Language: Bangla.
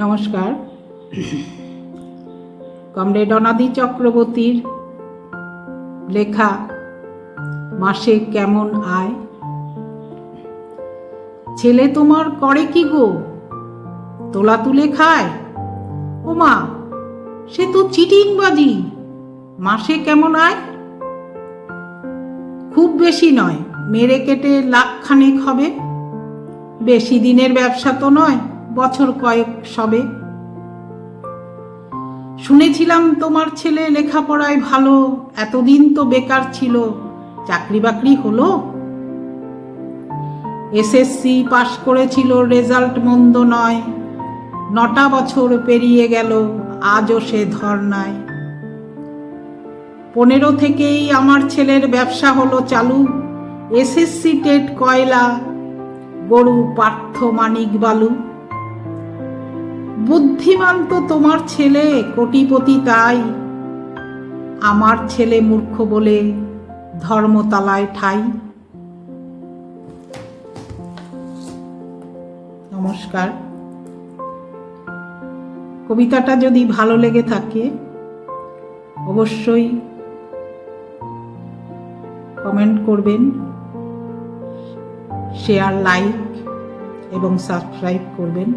নমস্কার। কমরেড অনাদি চক্রবর্তীর লেখা মাসে কেমন আয়। ছেলে তোমার করে কি গো, তোলা তুলে খায়? ও মা, সে তো চিটিংবাজি। মাসে কেমন আয়? খুব বেশি নয়, মেরে কেটে লাখখানেক হবে। বেশি দিনের ব্যবসা তো নয়, বছর কয়েক সবে। শুনেছিলাম তোমার ছেলে লেখাপড়ায় ভালো, এতদিন তো বেকার ছিল, চাকরি বাকরি হলো? এসএসসি পাশ করেছিল, রেজাল্ট মন্দ নয়। 9টা বছর পেরিয়ে গেল, আজও সে ধর্নায়। 15 থেকেই আমার ছেলের ব্যবসা হলো চালু। এসএসসি টেট কয়লা, গরু পার্থ মানিক বালু। বুদ্ধিমান তো তোমার ছেলে, কোটিপতি তাই। আমার ছেলে মূর্খ বলে ধর্মতলায় ঠাই। নমস্কার। কবিতাটা যদি ভালো লেগে থাকে অবশ্যই কমেন্ট করবেন, শেয়ার, লাইক এবং সাবস্ক্রাইব করবেন।